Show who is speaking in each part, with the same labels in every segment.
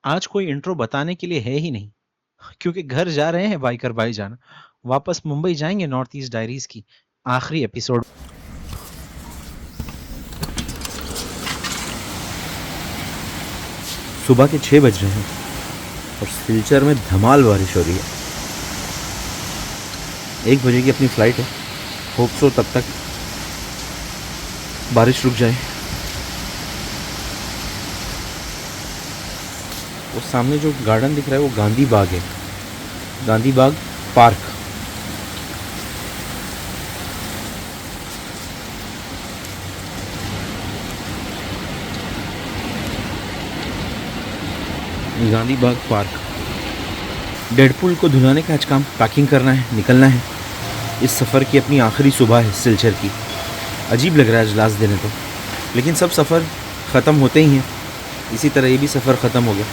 Speaker 1: आज कोई इंट्रो बताने के लिए है ही नहीं, क्योंकि घर जा रहे हैं बाइकर भाईजान। वापस मुंबई जाएंगे नॉर्थ ईस्ट डायरीज की आखिरी एपिसोड।
Speaker 2: सुबह के 6 बज रहे हैं और सिलचर में धमाल बारिश हो रही है। 1 बजे की अपनी फ़्लाइट है। होप सो तब तक बारिश रुक जाए। वो सामने जो गार्डन दिख रहा है वो गांधी बाग है, गांधी बाग पार्क। गांधी बाग पार्क। डेडपूल को धुलाने का आज काम, पैकिंग करना है, निकलना है। इस सफ़र की अपनी आखिरी सुबह है सिलचर की। अजीब लग रहा है आज लास्ट दिन है तो, लेकिन सब सफ़र ख़त्म होते ही हैं। इसी तरह ये भी सफ़र ख़त्म हो गया,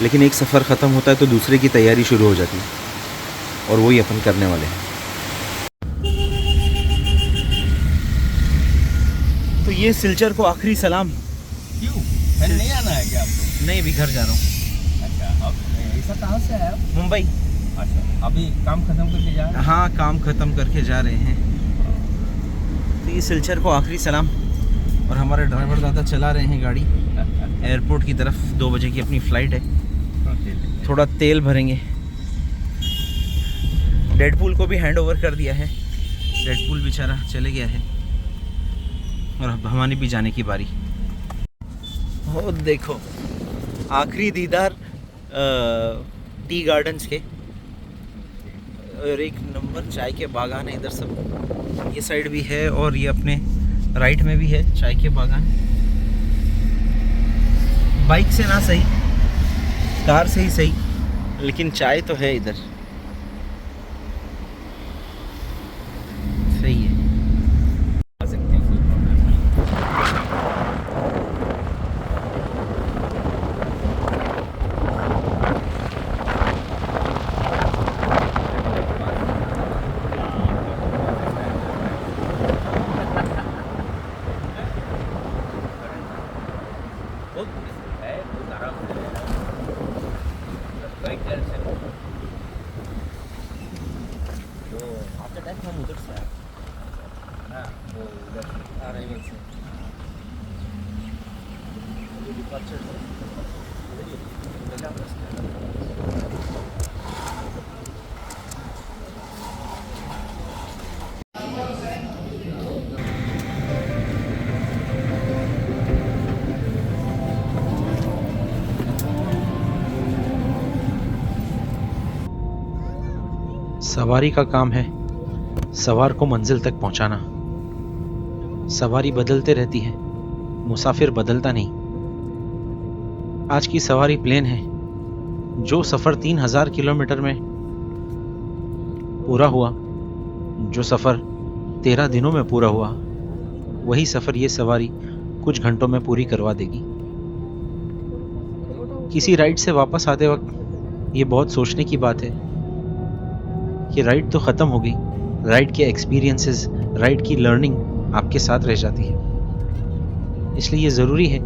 Speaker 2: लेकिन एक सफ़र ख़त्म होता है तो दूसरे की तैयारी शुरू हो जाती है, और वही अपन करने वाले हैं। तो ये सिलचर को आखिरी सलाम।
Speaker 3: क्यों? पहले नहीं आना है क्या आपको?
Speaker 1: नहीं, भी घर जा रहा हूँ।
Speaker 3: अच्छा, अब ऐसा कहाँ से है आप?
Speaker 1: मुंबई।
Speaker 3: अच्छा, अभी काम खत्म करके जा रहे हैं?
Speaker 1: हाँ, काम ख़त्म करके जा रहे हैं। तो ये सिलचर को आखिरी सलाम। और हमारे ड्राइवर दादा चला रहे हैं गाड़ी एयरपोर्ट की तरफ। 2 बजे की अपनी फ़्लाइट है। थोड़ा तेल भरेंगे। डेडपूल को भी हैंड ओवर कर दिया है। डेडपूल बेचारा चले गया है और अब हमारी भी जाने की बारी। हो देखो, आखिरी दीदार टी गार्डन्स के, और एक नंबर चाय के बागान है इधर सब। ये साइड भी है और ये अपने राइट में भी है चाय के बागान। बाइक से ना सही, कार से ही सही, लेकिन चाय तो है इधर। सही है।
Speaker 3: आ सकते हैं, कोई प्रॉब्लम नहीं। है बहुत आराम से राइट से तो आफ्टर दैट हम उधर से आए ना, वो उधर से अराइवल से डिपार्चर
Speaker 1: सवारी का काम है सवार को मंजिल तक पहुंचाना। सवारी बदलते रहती है, मुसाफिर बदलता नहीं। आज की सवारी प्लेन है। जो सफ़र 3000 किलोमीटर में पूरा हुआ, जो सफ़र 13 दिनों में पूरा हुआ, वही सफ़र ये सवारी कुछ घंटों में पूरी करवा देगी। किसी राइड से वापस आते वक्त ये बहुत सोचने की बात है कि राइड तो ख़त्म हो गई, राइड के एक्सपीरियंसेस, राइड की लर्निंग आपके साथ रह जाती है। इसलिए ये ज़रूरी है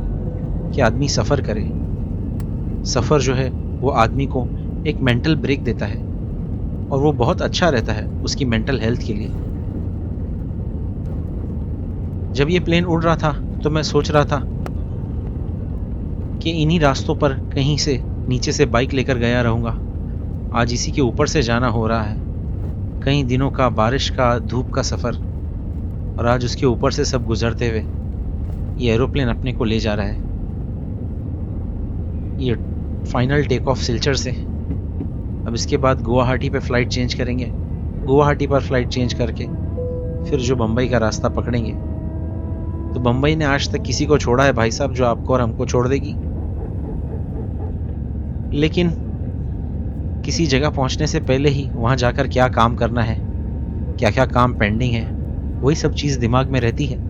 Speaker 1: कि आदमी सफ़र करे। सफ़र जो है वो आदमी को एक मेंटल ब्रेक देता है, और वो बहुत अच्छा रहता है उसकी मेंटल हेल्थ के लिए। जब ये प्लेन उड़ रहा था तो मैं सोच रहा था कि इन्हीं रास्तों पर कहीं से नीचे से बाइक लेकर गया रहूँगा। आज इसी के ऊपर से जाना हो रहा है। कई दिनों का बारिश का, धूप का सफ़र, और आज उसके ऊपर से सब गुजरते हुए ये एरोप्लेन अपने को ले जा रहा है। ये फाइनल टेक ऑफ सिलचर से। अब इसके बाद गुवाहाटी पे फ़्लाइट चेंज करेंगे। गुवाहाटी पर फ़्लाइट चेंज करके फिर जो बम्बई का रास्ता पकड़ेंगे। तो बम्बई ने आज तक किसी को छोड़ा है भाई साहब जो आपको और हमको छोड़ देगी। लेकिन किसी जगह पहुंचने से पहले ही वहां जाकर क्या काम करना है, क्या क्या काम पेंडिंग है, वही सब चीज़ दिमाग में रहती है।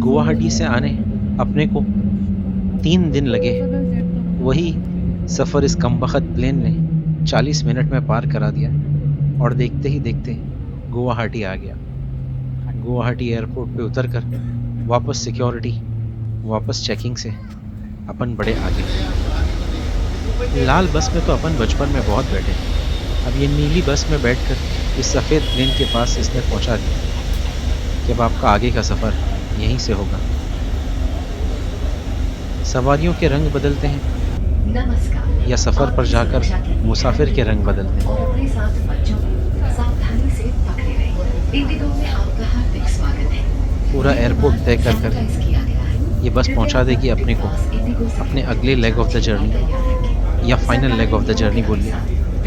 Speaker 1: गुवाहाटी से आने अपने को 3 दिन लगे। वही सफ़र इस कमबख्त प्लेन ने 40 मिनट में पार करा दिया और देखते ही देखते गुवाहाटी आ गया। गुवाहाटी एयरपोर्ट पे उतरकर वापस सिक्योरिटी, वापस चेकिंग से अपन बड़े आगे। लाल बस में तो अपन बचपन में बहुत बैठे, अब ये नीली बस में बैठकर इस सफ़ेद प्लेन के पास इसने पहुंचा दिया कि अब आपका आगे का सफ़र यहीं से होगा। सवारियों के रंग बदलते हैं या सफ़र पर जाकर मुसाफिर के रंग बदलते हैं।
Speaker 4: और अपने साथ बच्चों को सावधानी से पकड़े रहिए। इंडिगो में आपका हार्दिक स्वागत है।
Speaker 1: पूरा एयरपोर्ट तय कर कर
Speaker 4: सैनिटाइज किया गया है।
Speaker 1: ये बस पहुंचा देगी अपने को अपने अगले लेग ऑफ द जर्नी, या final leg of the journey बोलिए,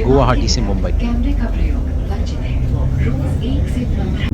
Speaker 1: गुवाहाटी से मुंबई।
Speaker 4: कैमरे का प्रयोग वर्जित है। रोज 1 से 15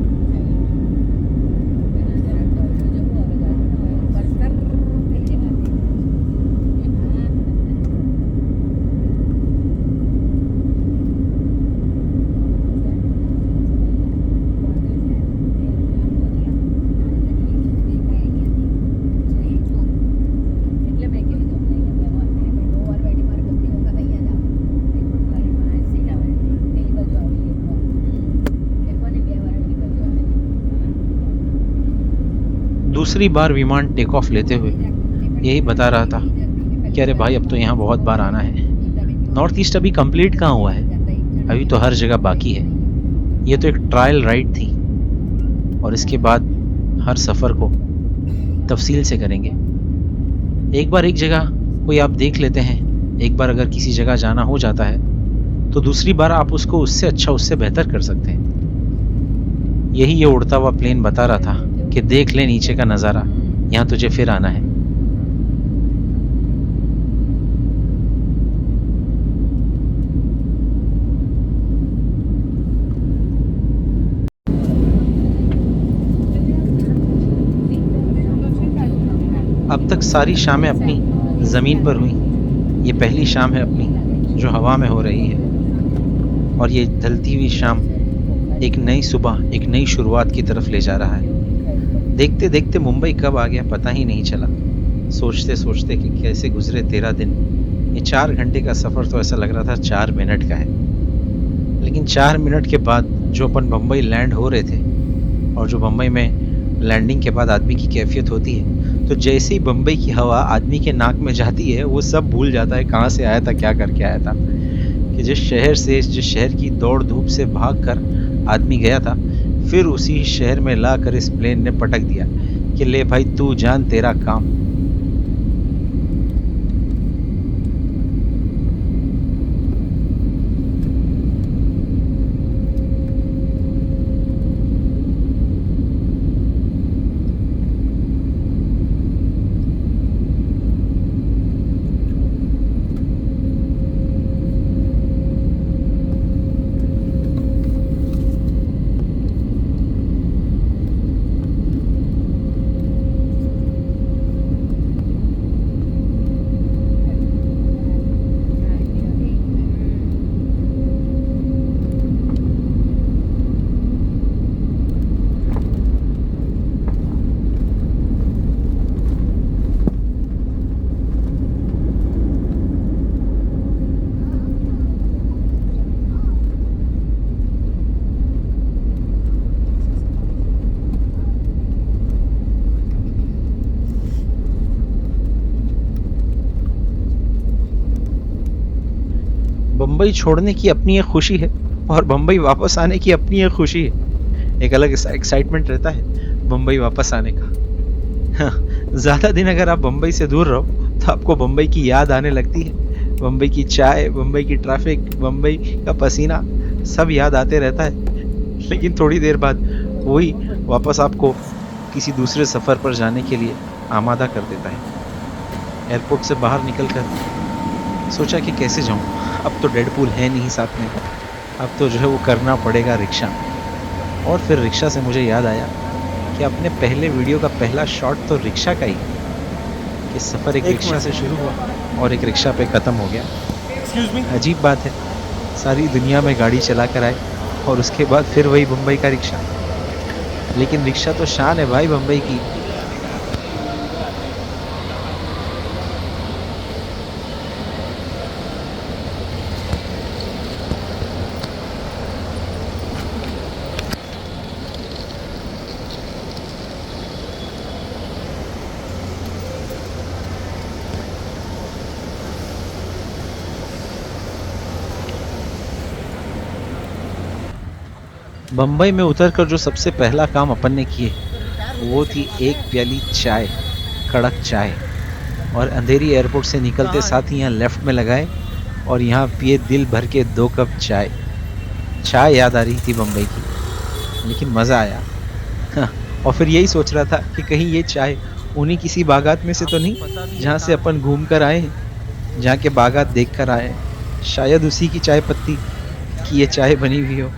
Speaker 1: दूसरी बार विमान टेक ऑफ लेते हुए यही बता रहा था कि अरे भाई अब तो यहाँ बहुत बार आना है। नॉर्थ ईस्ट अभी कंप्लीट कहाँ हुआ है, अभी तो हर जगह बाकी है। ये तो एक ट्रायल राइड थी और इसके बाद हर सफ़र को तफसील से करेंगे। एक बार एक जगह कोई आप देख लेते हैं, एक बार अगर किसी जगह जाना हो जाता है तो दूसरी बार आप उसको उससे अच्छा, उससे बेहतर कर सकते हैं। यही ये उड़ता हुआ प्लेन बता रहा था कि देख ले नीचे का नज़ारा, यहाँ तुझे फिर आना है। अब तक सारी शामें अपनी ज़मीन पर हुई, ये पहली शाम है अपनी जो हवा में हो रही है। और ये ढलती हुई शाम एक नई सुबह, एक नई शुरुआत की तरफ ले जा रहा है। देखते देखते मुंबई कब आ गया पता ही नहीं चला। सोचते सोचते कि कैसे गुजरे 13 दिन। ये 4 घंटे का सफ़र तो ऐसा लग रहा था 4 मिनट का है, लेकिन 4 मिनट के बाद जो अपन बम्बई लैंड हो रहे थे, और जो बम्बई में लैंडिंग के बाद आदमी की कैफियत होती है, तो जैसे ही बम्बई की हवा आदमी के नाक में जाती है वो सब भूल जाता है कहाँ से आया था, क्या करके आया था। कि जिस शहर की दौड़ धूप से भाग कर आदमी गया था, फिर उसी शहर में लाकर इस प्लेन ने पटक दिया कि ले भाई तू जान तेरा काम। बम्बई छोड़ने की अपनी एक खुशी है और बम्बई वापस आने की अपनी एक खुशी है। एक अलग एक्साइटमेंट रहता है बम्बई वापस आने का। हाँ, ज़्यादा दिन अगर आप बम्बई से दूर रहो तो आपको बम्बई की याद आने लगती है। बम्बई की चाय, बम्बई की ट्रैफिक, बम्बई का पसीना सब याद आते रहता है। लेकिन थोड़ी देर बाद वही वापस आपको किसी दूसरे सफ़र पर जाने के लिए आमादा कर देता है। एयरपोर्ट से बाहर निकलकर सोचा कि कैसे जाऊं, अब तो डेडपूल है नहीं साथ में, अब तो जो है वो करना पड़ेगा रिक्शा। और फिर रिक्शा से मुझे याद आया कि अपने पहले वीडियो का पहला शॉट तो रिक्शा का ही, कि सफ़र एक रिक्शा से शुरू हुआ और एक रिक्शा पे ख़त्म हो गया। अजीब बात है, सारी दुनिया में गाड़ी चला कर आए और उसके बाद फिर वही मुंबई का रिक्शा। लेकिन रिक्शा तो शान है भाई मुंबई की। बम्बई में उतरकर जो सबसे पहला काम अपन ने किए वो थी एक प्याली चाय, कड़क चाय, और अंधेरी एयरपोर्ट से निकलते साथ ही यहाँ लेफ्ट में लगाए और यहाँ पिए दिल भर के 2 कप चाय। चाय याद आ रही थी बम्बई की, लेकिन मज़ा आया। हाँ, और फिर यही सोच रहा था कि कहीं ये चाय उन्हीं किसी बागात में से तो नहीं जहाँ से अपन घूम कर आए, जहाँ के बागात देख कर आए। शायद उसी की चाय पत्ती की ये चाय बनी हुई हो।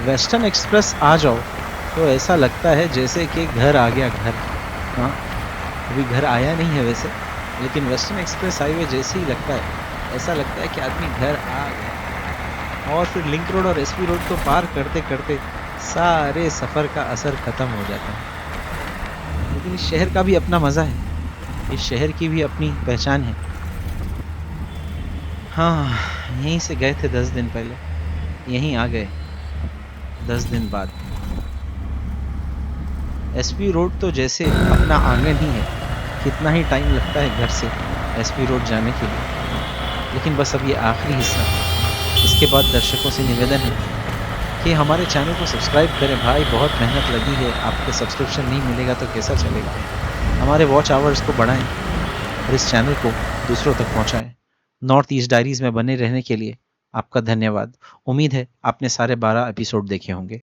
Speaker 1: वेस्टर्न एक्सप्रेस आ जाओ तो ऐसा लगता है जैसे कि घर आ गया घर। हाँ, अभी घर आया नहीं है वैसे, लेकिन वेस्टर्न एक्सप्रेस हाईवे जैसे ही लगता है, ऐसा लगता है कि आदमी घर आ गया। और फिर लिंक रोड और एसपी रोड को पार करते करते सारे सफ़र का असर ख़त्म हो जाता है। लेकिन इस शहर का भी अपना मज़ा है, इस शहर की भी अपनी पहचान है। हाँ, यहीं से गए थे 10 दिन पहले, यहीं आ गए 10 दिन बाद। एसपी रोड तो जैसे अपना आंगन ही है, कितना ही टाइम लगता है घर से एसपी रोड जाने के लिए। लेकिन बस अब ये आखिरी हिस्सा, इसके बाद दर्शकों से निवेदन है कि हमारे चैनल को सब्सक्राइब करें। भाई बहुत मेहनत लगी है, आपको सब्सक्रिप्शन नहीं मिलेगा तो कैसा चलेगा। हमारे वॉच आवर्स को बढ़ाएं और इस चैनल को दूसरों तक पहुंचाएं। नॉर्थ ईस्ट डायरीज में बने रहने के लिए आपका धन्यवाद। उम्मीद है आपने सारे 12 एपिसोड देखे होंगे।